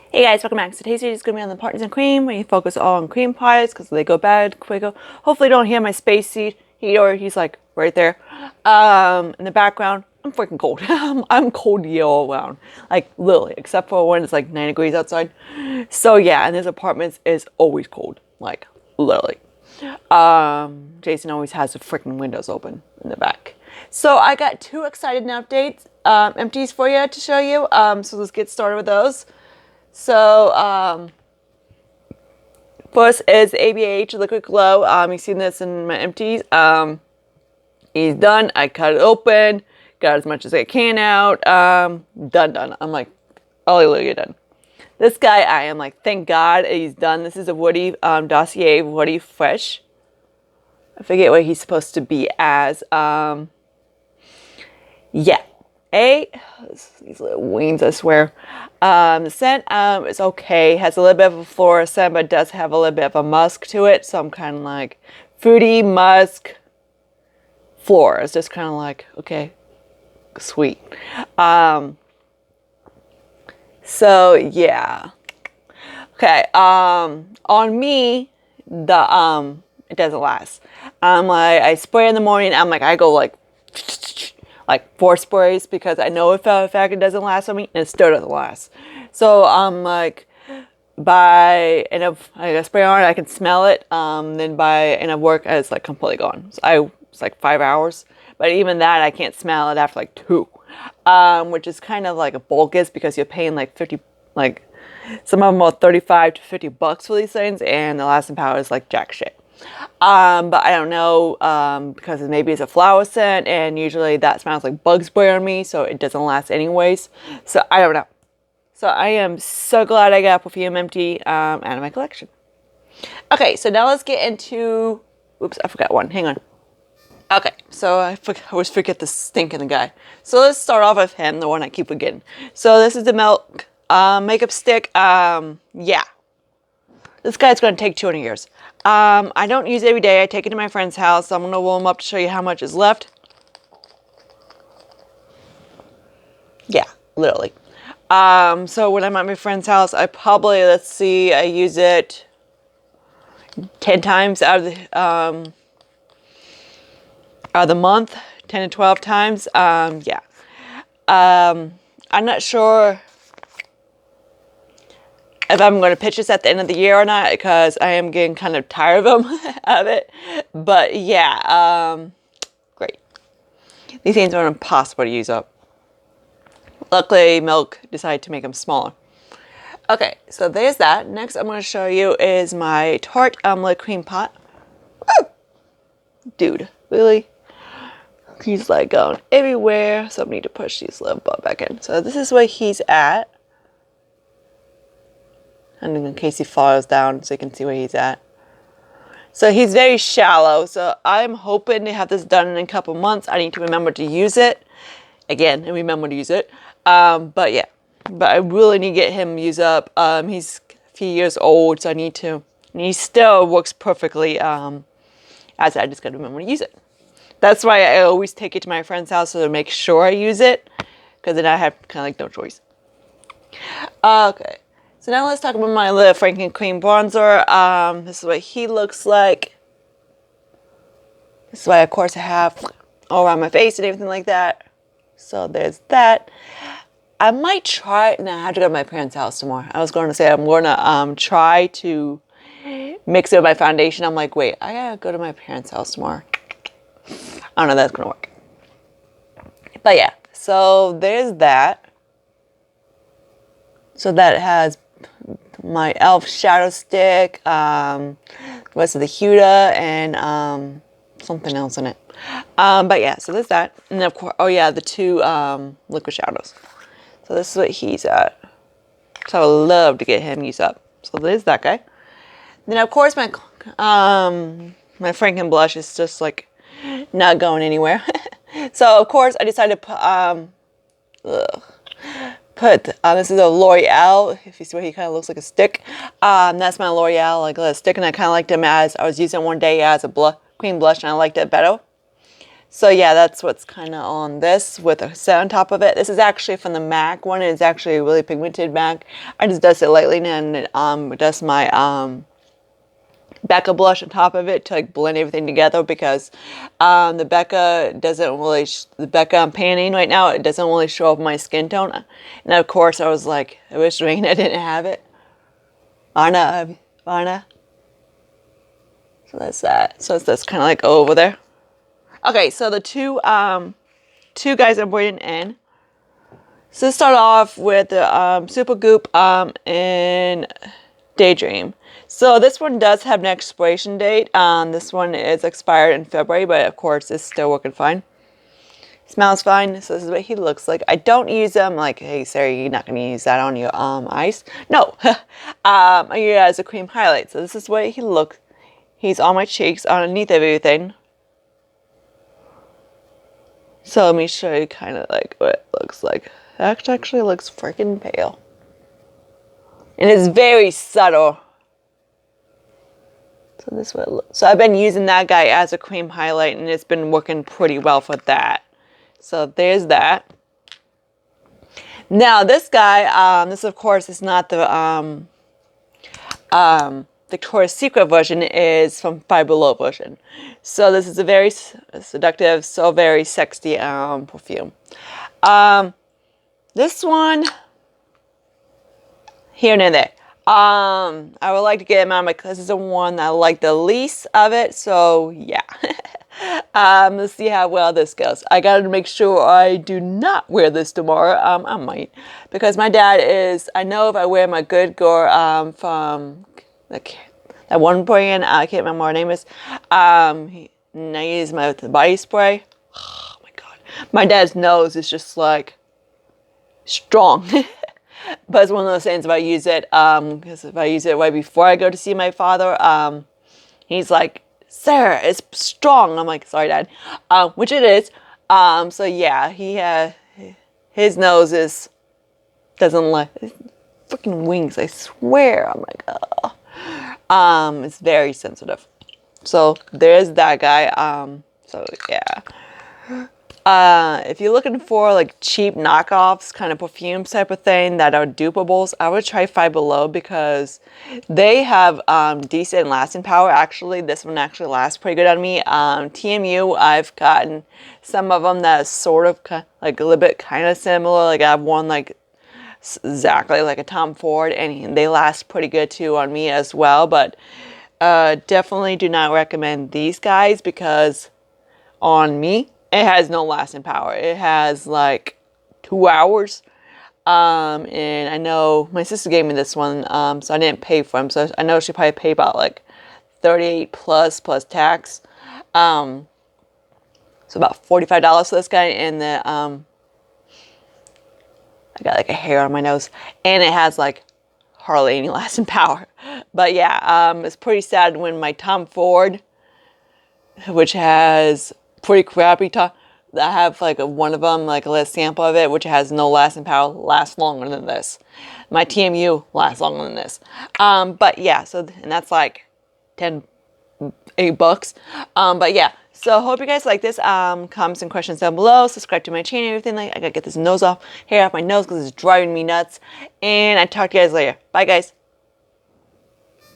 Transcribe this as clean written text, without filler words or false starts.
Hey guys, welcome back. So today's video is going to be on the partners in cream, where you focus all on cream pies because they go bad quicker. Hopefully you don't hear my space heater. He's like right there. In the background, I'm freaking cold. I'm cold all around. Like literally, except for when it's like 9 degrees outside. So yeah, and this apartment is always cold. Like literally. Jason always has the freaking windows open in the back. So I got two exciting updates, empties for you to show you. So let's get started with those. So, first is ABH Liquid Glow. You've seen this in my empties. He's done. I cut it open, got as much as I can out. Done. I'm like, hallelujah, done. This guy, I am like, thank God he's done. This is a Woody Dossier Woody Fresh. I forget what he's supposed to be as. Yeah. These little wings, I swear. The scent is okay. Has a little bit of a floral scent, but does have a little bit of a musk to it. So I'm kind of like fruity, musk, floral. It's just kind of like, okay, sweet. So yeah. Okay. On me, it doesn't last. I spray in the morning. I go like 4 sprays because I know if fact it doesn't last on me, and it still doesn't last. So by end of I spray on it, I can smell it. Then by end of work, it's like completely gone. So it's like 5 hours, but even that I can't smell it after like 2, which is kind of like a bogus because you're paying like 50, like some of them are 35 to $50 for these things, and the lasting power is like jack shit. But I don't know, because maybe it's a flower scent, and usually that smells like bug spray on me, so it doesn't last anyways. So I don't know. So I am so glad I got Perfume Empty out of my collection. Okay, so now let's get into. Oops, I forgot one. Hang on. Okay, so I always forget the stink in the guy. So let's start off with him, the one I keep forgetting. So this is the Milk makeup stick. Yeah. This guy's going to take 200 years. I don't use it every day. I take it to my friend's house. So I'm going to roll them up to show you how much is left. Yeah, literally. So when I'm at my friend's house, I probably, I use it 10 times out of the month, 10 to 12 times. Yeah. I'm not sure if I'm going to pitch this at the end of the year or not, because I am getting kind of tired of it. But yeah, great. These things are impossible to use up. Luckily, Milk decided to make them smaller. Okay, so there's that. Next I'm going to show you is my Tarte Lip Cream Pot. Woo! Dude, really? He's like going everywhere, so I need to push these little butt back in. So this is where he's at. And in case he falls down, so you can see where he's at. So he's very shallow. So I'm hoping to have this done in a couple months. I need to remember to use it. Again, and remember to use it. But yeah. But I really need to get him used up. He's a few years old, so I need to. And he still works perfectly. As I just got to remember to use it. That's why I always take it to my friend's house so to make sure I use it. Because then I have kind of like no choice. Okay. So now let's talk about my little Franken Cream bronzer. This is what he looks like. This is why, of course, I have all around my face and everything like that. So there's that. I might try it. Now I have to go to my parents' house tomorrow. I was going to say I'm going to try to mix it with my foundation. I'm like, wait, I gotta go to my parents' house tomorrow. I don't know if that's gonna work. But yeah, so there's that. So that has my e.l.f. shadow stick, the rest of the Huda, and something else in it. But yeah, so there's that. And then of course, oh yeah, the 2 liquid shadows. So this is what he's at. So I would love to get him used up. So there's that guy. Then of course my Franken blush is just like not going anywhere. So of course I decided to put this is a L'Oreal. If you see, he kind of looks like a stick. That's my L'Oreal like a stick, and I kind of liked him as I was using it one day as a cream blush, and I liked it better. So yeah, that's what's kind of on this with a set on top of it. This is actually from the MAC one. It's actually a really pigmented MAC. I just dust it lightly and dust my Becca blush on top of it to like blend everything together, because the Becca doesn't really, the Becca I'm panning right now, it doesn't really show up my skin tone. And of course I was like, I wish Raina didn't have it. Varna. So that's that. So that's kind of like over there. Okay, so the two guys I'm bringing in. So let's start off with the Supergoop and Daydream. So this one does have an expiration date. This one is expired in February, but of course it's still working fine. Smells fine. So this is what he looks like. I don't use them like, hey Sarah, you're not going to use that on your eyes. No. I use it as a cream highlight. So this is what he looks. He's on my cheeks, underneath everything. So let me show you kind of like what it looks like. It actually looks freaking pale. And it's very subtle. So this is what it looks. So I've been using that guy as a cream highlight, and it's been working pretty well for that. So there's that. Now this guy, this of course is not the Victoria's Secret version, is from Five Below version. So this is a very seductive, so very sexy perfume. This one, here and there. I would like to get him out of my, because it's the one I like the least of it. So yeah. Let's see how well this goes. I gotta make sure I do not wear this tomorrow. I might, because my dad is, I know if I wear my Good Girl from that one brand, I can't remember what her name is. I use my body spray. Oh my god, my dad's nose is just like strong. But it's one of those things, if I use it, because if I use it right before I go to see my father, he's like, Sarah, it's strong. I'm like, sorry, Dad. Which it is. So yeah, his nose doesn't like, freaking wings, I swear. I'm like, oh. It's very sensitive. So there's that guy. So yeah. If you're looking for like cheap knockoffs, kind of perfume type of thing that are dupables, I would try Five Below, because they have decent lasting power. Actually, this one actually lasts pretty good on me. TMU, I've gotten some of them that is sort of like a little bit kind of similar. Like I've worn like exactly like a Tom Ford, and they last pretty good too on me as well. But definitely do not recommend these guys, because on me, it has no lasting power. It has like 2 hours. And I know my sister gave me this one, so I didn't pay for them. So I know she probably paid about like $38 plus tax. So about $45 for this guy. And the I got like a hair on my nose, and it has like hardly any lasting power. But yeah, it's pretty sad when my Tom Ford, which has pretty crappy I have like one of them, like a little sample of it, which has no lasting power, lasts longer than this. My TMU lasts longer than this. But yeah, so, and that's like $8. But yeah, so hope you guys like this. Comments and questions down below. Subscribe to my channel, everything. Like, I gotta get this hair off my nose, because it's driving me nuts. And I talk to you guys later. Bye guys.